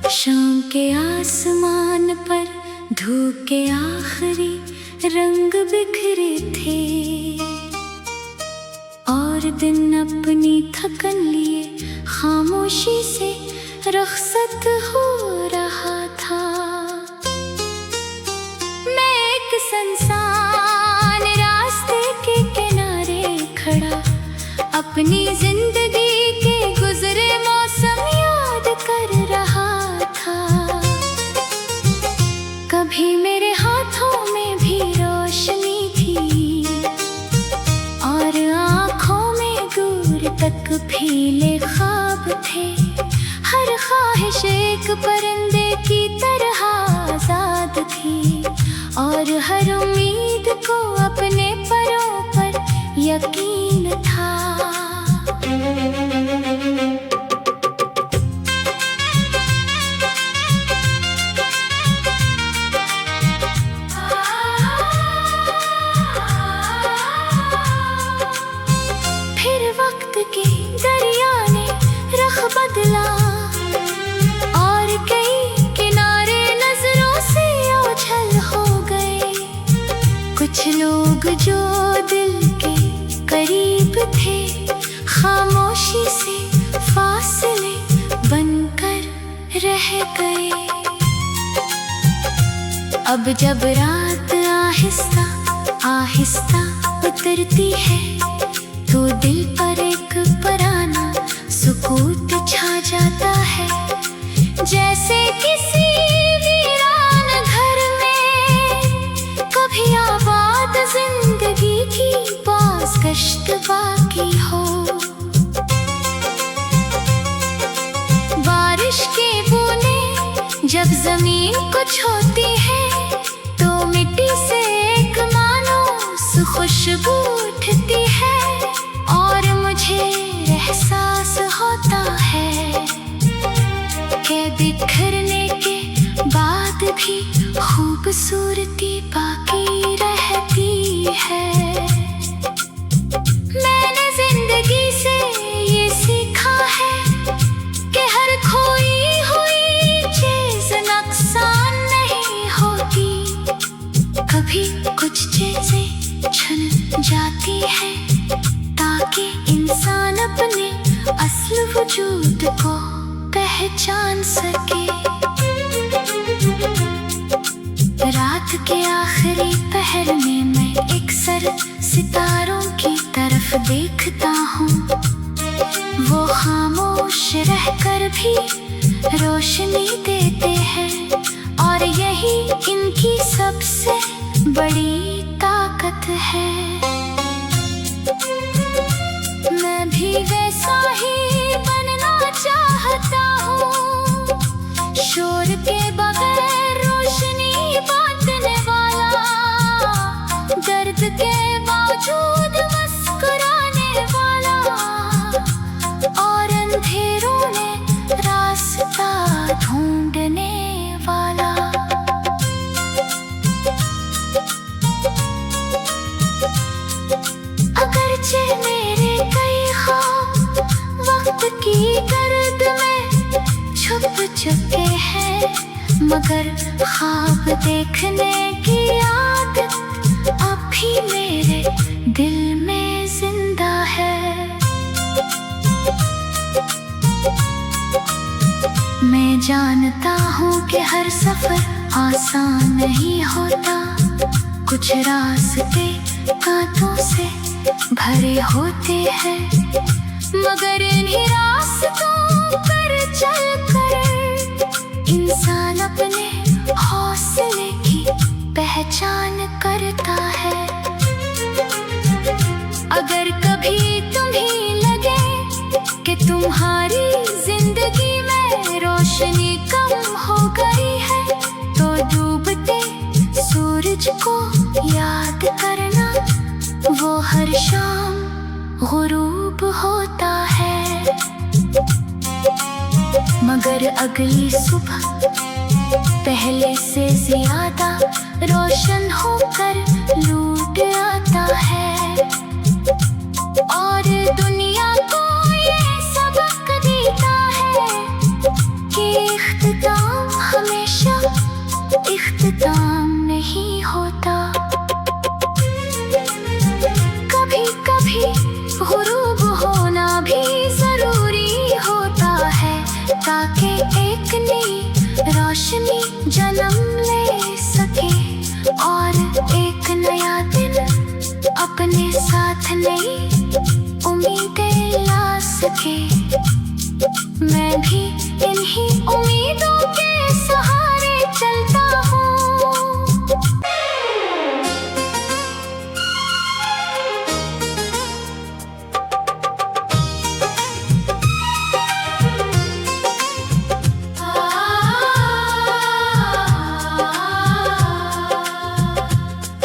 शाम के आसमान पर धूप के आखिरी रंग बिखरे थे और दिन अपनी थकन लिए खामोशी से रुखसत हो रहा था। मैं एक सुनसान रास्ते के किनारे खड़ा अपनी जिंदगी के गुजरे मौसम याद कर रहा था। कभी मेरे हाथों में भी रोशनी थी और आँखों में दूर तक फीले ख्वाब थे। हर ख्वाहिश एक परिंदे की तरह आजाद थी और हर उम्मीद को अपने परों पर यकीन था। फिर वक्त के दरिया ने रुख बदला और कई किनारे नजरों से ओझल हो गए। कुछ लोग जो दिल के करीब थे खामोशी से फासले बनकर रह गए। अब जब रात आहिस्ता आहिस्ता उतरती है तो दिल पर एक पुराना सुकूत छा जाता है। जैसे किसी वीरान घर में कभी आबाद जिंदगी की बाज़गश्त बाकी हो। बारिश के बूंदें जब जमीन को छूती है तो मिट्टी से एक मानूस खुशबू उठती है और मुझे एहसास होता है कि बिखरने के बाद भी खूबसूरती बाकी रहती है। मैंने जिंदगी से ये सीखा है कि हर खोई हुई चीज नुकसान नहीं होती। कभी कुछ चीजें छन जाती है ताकि इंसान अपने असल वजूद को पहचान सके। रात के आखिरी पहर में मैं एक सितारों की तरफ देखता हूँ। वो खामोश रहकर भी रोशनी देते हैं और यही इनकी सबसे बड़ी ताकत है। मैं भी वैसा ही बनना चाहता हूँ, शोर के बगैर रोशनी बांटने वाला, दर्द के बावजूद मुस्कुराने वाला और अंधेरों में रास्ता ढूंढने वाला। अगरचे मेरे कई ख्वाब वक्त की गर्द में छुप चुके हैं, मगर ख्वाब देखने की आदत अब भी मेरे दिल में जिंदा है। मैं जानता हूँ कि हर सफर आसान नहीं होता, कुछ रास्ते कांटों से भरे होते हैं, मगर इन्हीं रास्तों पर चलकर इंसान अपने हौसले की पहचान करता है। अगर कभी तुम्हें लगे कि तुम्हारी जिंदगी में रोशनी कम हो गई है तो डूबते सूरज को याद करना, वो हर शाम गुरूब होता है, मगर अगली सुबह पहले से ज्यादा रोशन होकर लौट आता है और दुनिया को ये सबक देता है कि इख्तितार ताकि एक नई रोशनी जन्म ले सके और एक नया दिन अपने साथ नई उम्मीदें ला सके। मैं भी इन्हीं उम्मीदों के सहारे चलता हूँ।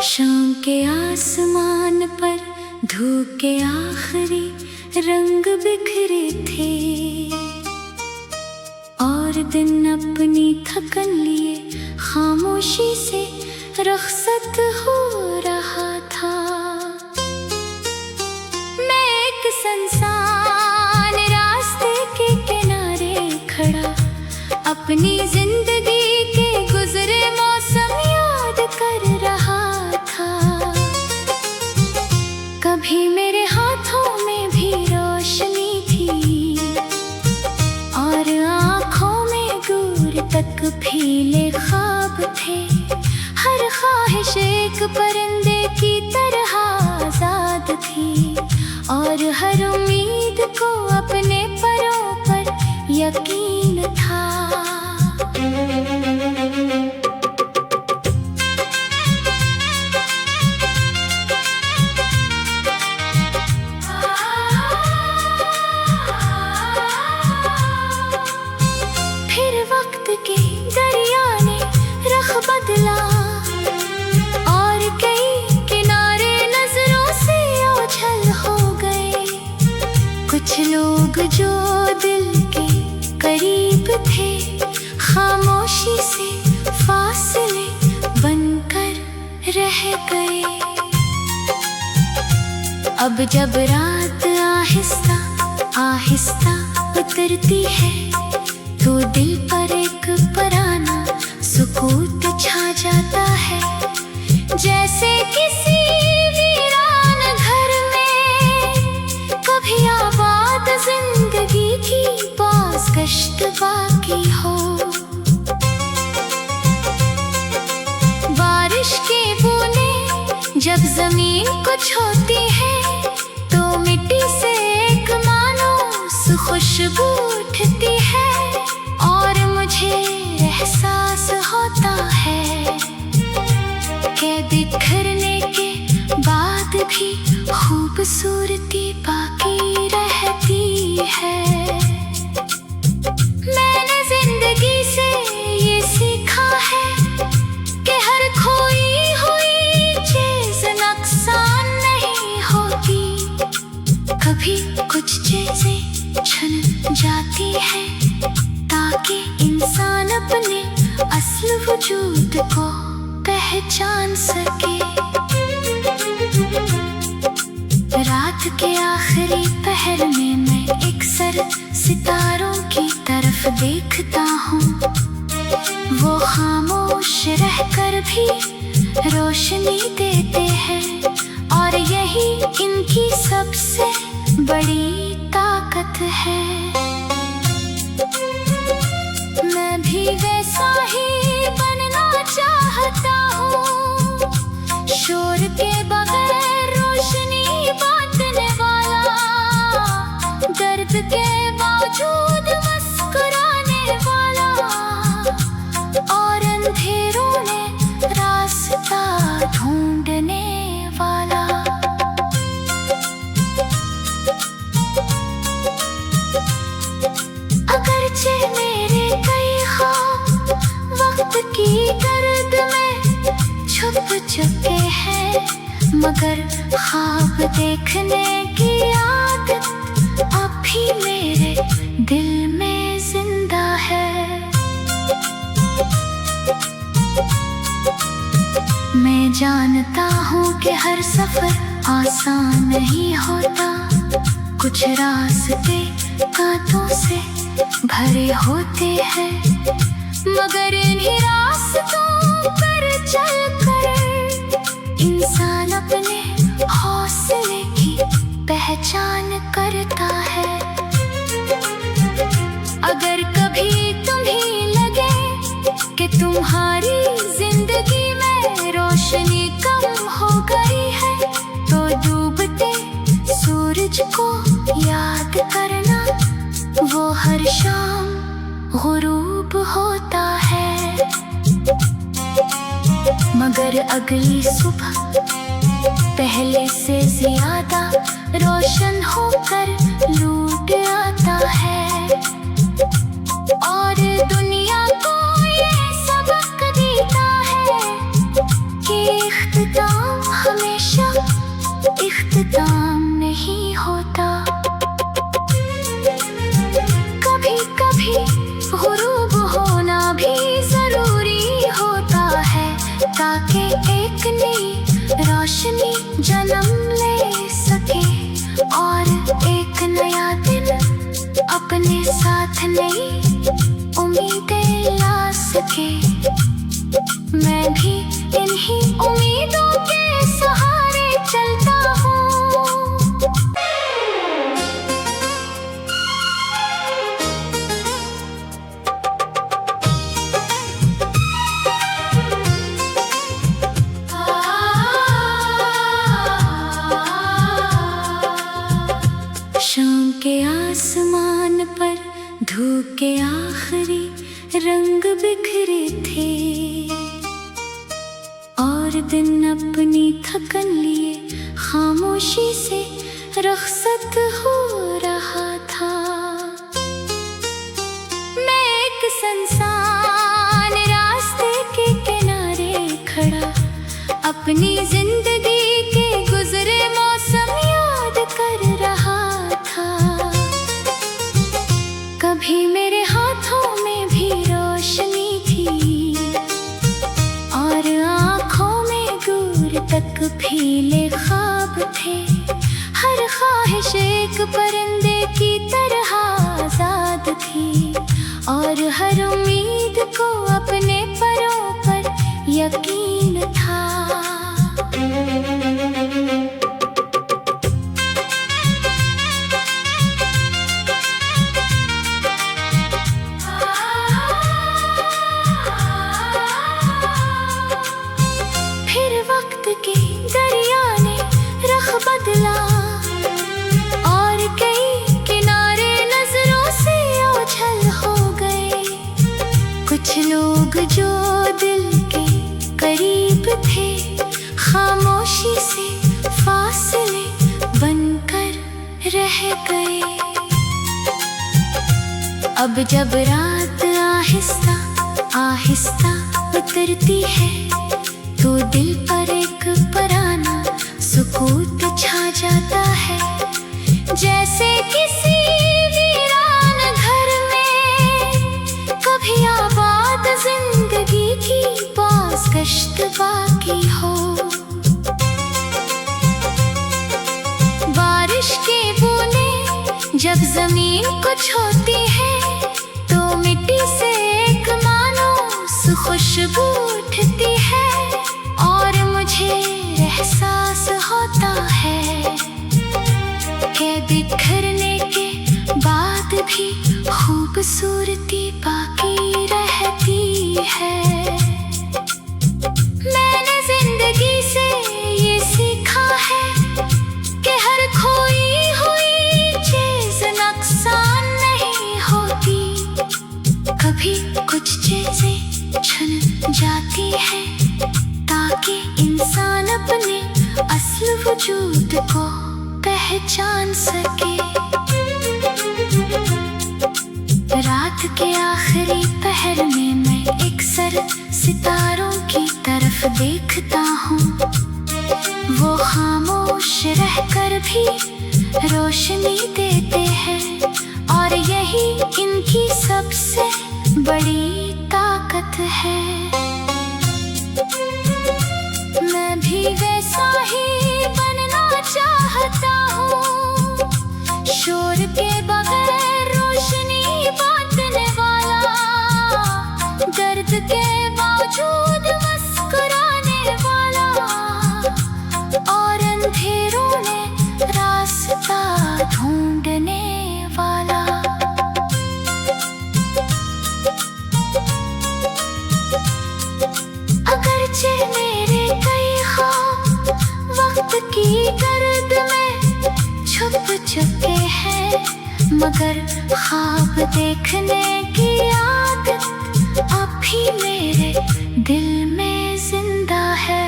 शाम के आसमान पर धूप के आखिरी रंग बिखरे थे और दिन अपनी थकन लिए खामोशी से रुखसत हो रहा था। मैं एक सुनसान रास्ते के किनारे खड़ा अपनी जिंदगी के गुजरे मौसम याद कर रहा था। कभी मेरे हाथों में भी रोशनी थी और आँखों में दूर तक फीले ख्वाब थे। हर ख्वाहिश एक परिंदे की तरह आजाद थी और हर उम्मीद को अपने परों पर यकीन था। फिर वक्त के दरिया ने रख बदला और कई किनारे नजरों से ओझल हो गए। कुछ लोग जो दिल के करीब थे खामोशी से फासले बनकर रह गए। अब जब रात आहिस्ता आहिस्ता उतरती है तो दिल पर एक पुराना सुकून छा जाता है। जैसे किसी वीरान घर में कभी आबाद जिंदगी की बाज़गश्त बाकी हो। बारिश की बूंदें जब जमीन को छूती है तो मिट्टी से एक मानूस खुशबू उठती है और मुझे एहसास होता है कि बिखरने के बाद भी खूबसूरती बाकी रहती है। मैंने जिंदगी से ये सीखा है कि हर खोई हुई चीज नुकसान नहीं होती। कभी कुछ चीजें छन जाती है ताकि इंसान अपने असल वजूद को पहचान सके। रात के आखिरी पहर में मैं एक सर सितारों की तरफ देखता हूँ। वो खामोश रहकर भी रोशनी देते हैं और यही इनकी सबसे बड़ी ताकत है। मैं भी वैसा ही बनना चाहता हूँ, शोर के बगैर रोशनी बांटने वाला, दर्द के बावजूद मुस्कुराने वाला और अंधेरों में रास्ता ढूंढने वाला। अगरचे मेरे कई ख्वाब वक्त की गर्द में छुप चुके हैं, मगर ख्वाब देखने की आदत अब भी मेरे दिल में जिंदा है। मैं जानता हूँ कि हर सफर आसान नहीं होता, कुछ रास्ते कांटों से भरे होते हैं, मगर इन्हीं रास्तों पर चलकर इंसान अपने हौसले की पहचान करता है। अगर कभी तुम्हारी जिंदगी में रोशनी कम हो गई है तो डूबते सूरज को याद करना, वो हर शाम गुरूब होता है। मगर अगली सुबह पहले से ज्यादा रोशन होकर लूट आता है और दुनिया को ये सबक देता है कि इख्तिताम हमेशा इख्तिताम नहीं होता। कभी कभी गुरूब होना भी जरूरी होता है ताकि एक नई रोशनी जन्म ले सके और एक नया दिन अपने साथ नई उम्मीदें ला सके। मैं भी इन्हीं उम्मीदों के सहारे चलता हूँ। शाम के आसमान पर धूप के आखिरी रंग बिखरे थे और दिन अपनी थकन लिए खामोशी से रुखसत हो रहा था। मैं एक सुनसान रास्ते के किनारे खड़ा अपनी जिंदगी के गुजरे मौसम याद कर रहा था। कभी मेरे हाथों में भी रोशनी थी और आँखों में दूर तक फीले ख्वाब थे। हर ख्वाहिश एक परिंदे की तरह आजाद थी और हर उम्मीद को अपने परों पर यकीन था। फिर वक्त के दरिया ने रुख बदला और कई किनारे नजरों से ओझल हो गए। कुछ लोग जो दिल के करीब थे खामोशी से फासले बनकर रह गए। अब जब रात आहिस्ता आहिस्ता उतरती है तो दिल पर एक पुराना सुकूत छा जाता है। जैसे किसी वीरान घर में कभी आबाद जिंदगी की बाज़गश्त बाकी हो। बारिश की बूंदें जब जमीन को छूती है तो मिट्टी से एक मानूस खुशबू उठती है और मुझे एहसास होता है कि बिखरने के बाद भी खूबसूरती बाकी रहती है। मैंने जिंदगी से ये सीखा है कि हर खोई हुई चीज नुकसान नहीं होती। कभी कुछ चीजें छन जाती है ताकि इंसान अपने असल वजूद को पहचान सके। रात के आखिरी पहर में मैं अक्सर सितारों की तरफ देखता हूँ। वो खामोश रहकर भी रोशनी देते हैं और यही इनकी सबसे बड़ी ताकत है। मैं भी वैसा ही बनना चाहता हूँ, शोर के बगैर रोशनी बांटने वाला, दर्द के बावजूद मुस्कुराने वाला और अंधेरों में रास्ता ढूंढने मगर ख्वाब देखने की आदत अब भी मेरे दिल में जिंदा है।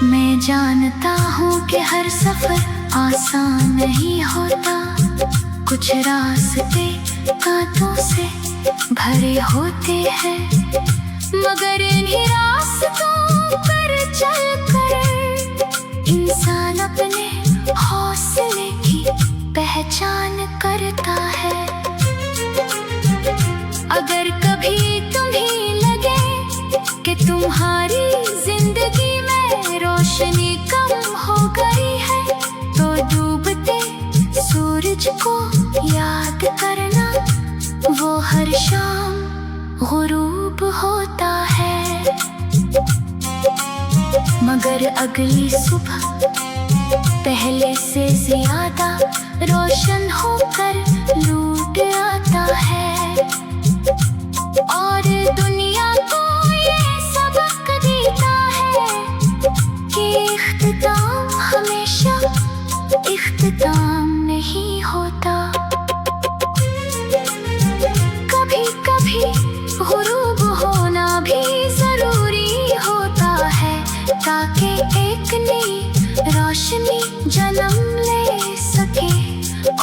मैं जानता हूँ कि हर सफर आसान नहीं होता, कुछ रास्ते कांटों से भरे होते हैं, मगर इन्हीं रास्तों पर चलकर इंसान अपने हौसले की पहचान करता है। अगर कभी तुम्हें लगे कि तुम्हारी जिंदगी में रोशनी कम हो गई है, तो डूबते सूरज को याद करना, वो हर शाम गुरूब होता है। मगर अगली सुबह पहले से ज्यादा रोशन होकर लौट आता है, और दुनिया को ये सबक देता है कि इख्तिताम हमेशा इख्तिताम नहीं होता। कभी कभी गुरूब होना भी जरूरी होता है, ताकि एक नई रोशनी जन्म ले सके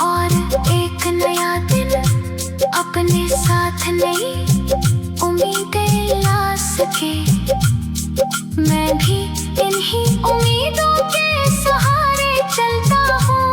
और एक नया दिन अपने साथ नई उम्मीदें ला सके। मैं भी इन्हीं उम्मीदों के सहारे चलता हूँ,